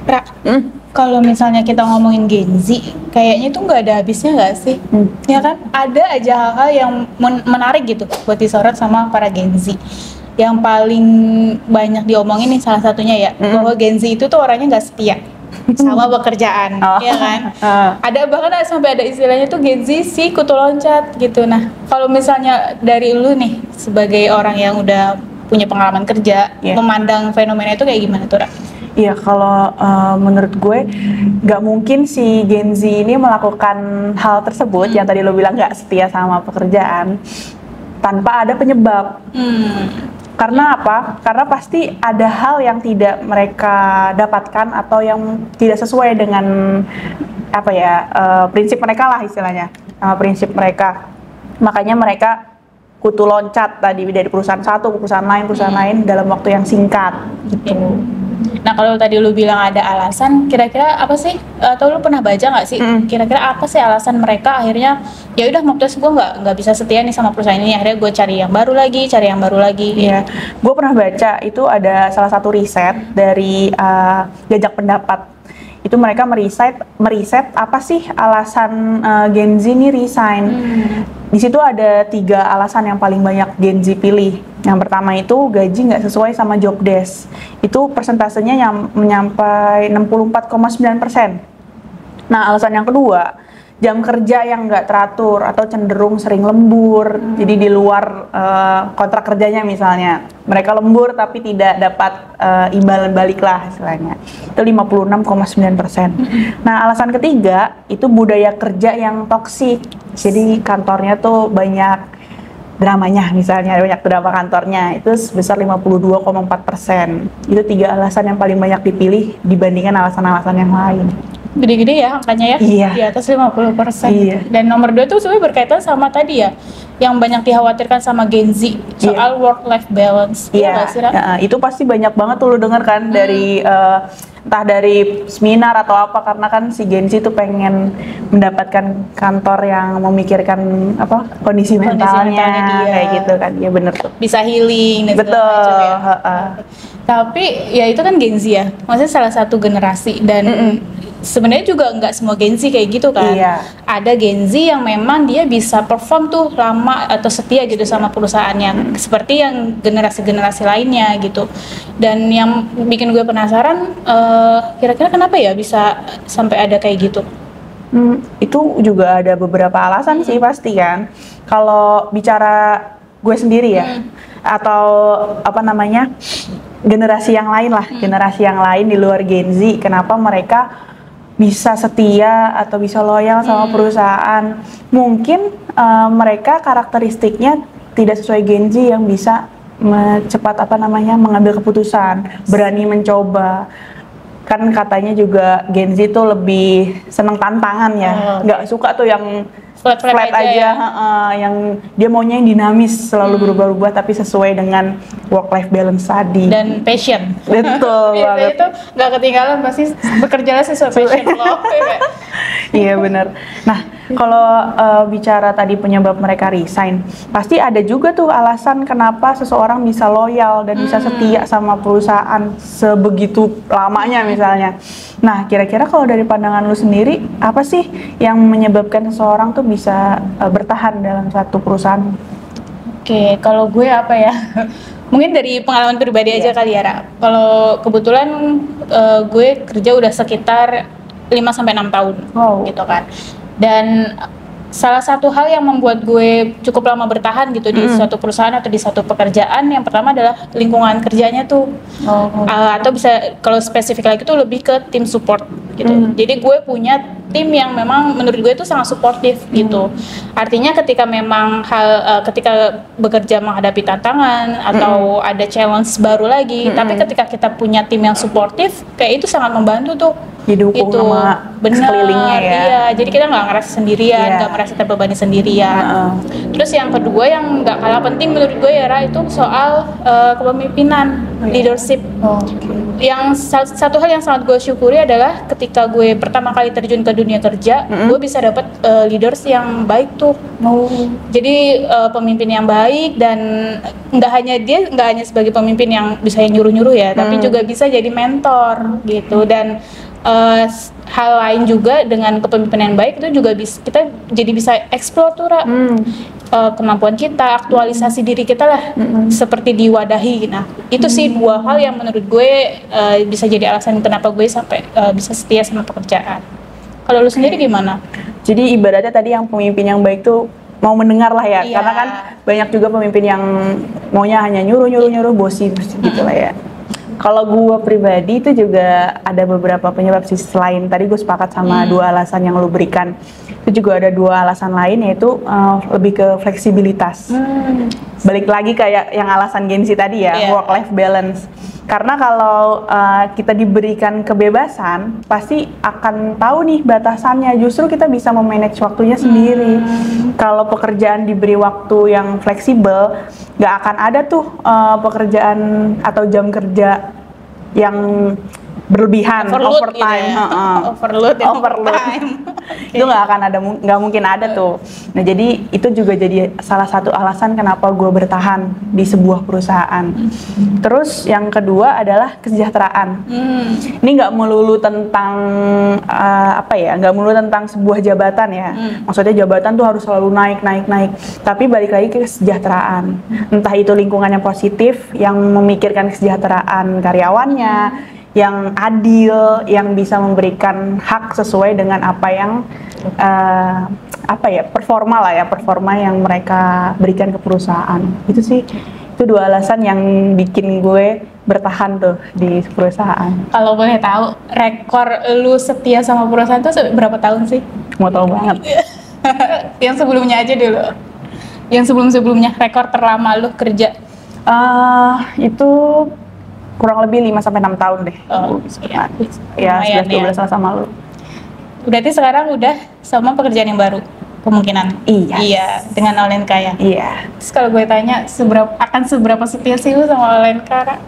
Ra, kalau misalnya kita ngomongin Gen Z, kayaknya tuh nggak ada habisnya nggak sih? Ya kan? Ada aja hal-hal yang menarik gitu buat disorot sama para Gen Z. Yang paling banyak diomongin nih salah satunya ya, bahwa Gen Z itu tuh orangnya nggak setia sama pekerjaan, ya kan? Ada bahkan sampai ada istilahnya tuh Gen Z si kutu loncat gitu. Nah, kalau misalnya dari lu nih sebagai orang yang udah punya pengalaman kerja, memandang fenomena itu kayak gimana tuh, Ra? Iya, kalau menurut gue nggak mungkin si Gen Z ini melakukan hal tersebut yang tadi lo bilang nggak setia sama pekerjaan tanpa ada penyebab. Karena apa? Karena pasti ada hal yang tidak mereka dapatkan atau yang tidak sesuai dengan apa ya, prinsip mereka lah istilahnya, prinsip mereka. Makanya mereka kutu loncat tadi dari perusahaan satu ke perusahaan lain dalam waktu yang singkat gitu. Nah, kalau tadi lu bilang ada alasan, kira-kira apa sih? Atau lu pernah baca nggak sih? Kira-kira apa sih alasan mereka akhirnya ya udah Moptes gue nggak bisa setia nih sama perusahaan ini, akhirnya gue cari yang baru lagi. Iya, gue pernah baca itu ada salah satu riset dari Jajak Pendapat. Itu mereka meriset apa sih alasan Gen Z ini resign. Di situ ada 3 alasan yang paling banyak Gen Z pilih. Yang pertama itu gaji nggak sesuai sama job desk. Itu persentasenya yang menyampai 64,9%. Nah, alasan yang kedua, jam kerja yang nggak teratur atau cenderung sering lembur. Jadi di luar kontrak kerjanya misalnya. Mereka lembur tapi tidak dapat imbalan balik lah istilahnya. Itu 56,9%. Nah, alasan ketiga itu budaya kerja yang toksik. Jadi kantornya tuh banyak dramanya, misalnya banyak drama kantornya, itu sebesar 52,4%. Itu 3 alasan yang paling banyak dipilih dibandingkan alasan-alasan yang lain. Gede-gede ya angkanya ya, iya. Di atas 50%. Iya. Dan nomor 2 tuh sebenarnya berkaitan sama tadi ya, yang banyak dikhawatirkan sama Gen Z soal work-life balance. Iya. Itu pasti banyak banget tuh lu denger kan dari entah dari seminar atau apa, karena kan si Gen Z tuh pengen mendapatkan kantor yang memikirkan apa kondisi mentalnya dia. Kayak gitu kan. Ya bener tuh. Bisa healing dan betul. Tapi ya itu kan Gen Z ya, maksudnya salah satu generasi dan sebenarnya juga nggak semua Gen Z kayak gitu kan. Ada Gen Z yang memang dia bisa perform tuh lama atau setia gitu sama perusahaannya, seperti yang generasi-generasi lainnya gitu. Dan yang bikin gue penasaran, kira-kira kenapa ya bisa sampai ada kayak gitu? Itu juga ada beberapa alasan sih pasti kan. Kalau bicara gue sendiri ya, atau apa namanya generasi yang lain lah, generasi yang lain di luar Gen Z, kenapa mereka bisa setia atau bisa loyal sama perusahaan? Mungkin mereka karakteristiknya tidak sesuai Gen Z yang bisa cepat apa namanya mengambil keputusan, berani mencoba. Kan katanya juga Gen Z tuh lebih seneng tantangan ya, nggak suka tuh yang flat aja yang dia maunya yang dinamis, selalu berubah-ubah tapi sesuai dengan work-life balance tadi dan passion. Betul banget. Itu nggak ketinggalan, pasti bekerjalah sesuai passion lo. Iya benar. Nah, kalau bicara tadi penyebab mereka resign, pasti ada juga tuh alasan kenapa seseorang bisa loyal dan bisa setia sama perusahaan sebegitu lamanya misalnya. Nah, kira-kira kalau dari pandangan lu sendiri, apa sih yang menyebabkan seseorang tuh bisa bertahan dalam satu perusahaan? Oke, kalau gue apa ya? Mungkin dari pengalaman pribadi aja kali ya, Ra. Kalau kebetulan gue kerja udah sekitar 5-6 tahun gitu kan. Dan salah satu hal yang membuat gue cukup lama bertahan gitu di suatu perusahaan atau di satu pekerjaan, yang pertama adalah lingkungan kerjanya tuh. Atau bisa kalau spesifik lagi tuh lebih ke tim support gitu. Jadi gue punya tim yang memang menurut gue itu sangat suportif gitu. Artinya ketika memang ketika bekerja menghadapi tantangan atau ada challenge baru lagi, tapi ketika kita punya tim yang suportif, kayak itu sangat membantu tuh didukung gitu. sama Bener, sekelilingnya ya. iya. Jadi kita nggak ngerasa sendirian, nggak merasa terbebani sendirian. Terus yang kedua yang nggak kalah penting menurut gue ya Ra, itu soal kepemimpinan, leadership. Yang satu hal yang sangat gue syukuri adalah ketika gue pertama kali terjun ke dunia kerja, gue bisa dapat leaders yang baik tuh. Jadi pemimpin yang baik, dan nggak hanya sebagai pemimpin yang bisa nyuruh-nyuruh ya, tapi juga bisa jadi mentor gitu. Dan hal lain juga dengan kepemimpinan yang baik itu juga kita jadi bisa explore tuh kemampuan kita, aktualisasi diri kita lah, seperti diwadahi. Nah itu sih dua hal yang menurut gue bisa jadi alasan kenapa gue sampai bisa setia sama pekerjaan. Kalau lu sendiri gimana? Jadi ibaratnya tadi yang pemimpin yang baik tuh mau mendengar lah ya, karena kan banyak juga pemimpin yang maunya hanya nyuruh bosi gitu lah ya. Kalau gue pribadi itu juga ada beberapa penyebab sih, selain tadi gue sepakat sama dua alasan yang lu berikan. Itu juga ada dua alasan lain, yaitu lebih ke fleksibilitas. Balik lagi kayak yang alasan Gen Z tadi ya, work life balance. Karena kalau kita diberikan kebebasan, pasti akan tahu nih batasannya. Justru kita bisa memanage waktunya sendiri. Kalau pekerjaan diberi waktu yang fleksibel, nggak akan ada tuh pekerjaan atau jam kerja yang berlebihan, overtime, gitu ya. overload. Itu nggak mungkin ada tuh. Nah jadi itu juga jadi salah satu alasan kenapa gue bertahan di sebuah perusahaan. Terus yang kedua adalah kesejahteraan. Ini nggak melulu tentang nggak melulu tentang sebuah jabatan ya. Maksudnya jabatan tuh harus selalu naik. Tapi balik lagi ke kesejahteraan. Entah itu lingkungan yang positif, yang memikirkan kesejahteraan karyawannya, yang adil, yang bisa memberikan hak sesuai dengan apa yang performa yang mereka berikan ke perusahaan. Itu sih, itu dua alasan yang bikin gue bertahan tuh di perusahaan. Kalau boleh tahu, rekor lu setia sama perusahaan itu berapa tahun sih? Mau tahu banget. Yang sebelumnya aja dulu. Yang sebelumnya rekor terlama lu kerja. Itu kurang lebih 5-6 tahun deh. Ya 11-12 sama lu. Berarti sekarang udah sama pekerjaan yang baru kemungkinan. Iya, dengan Olenka ya. Iya. Terus kalau gue tanya seberapa setia sih lu sama Olenka?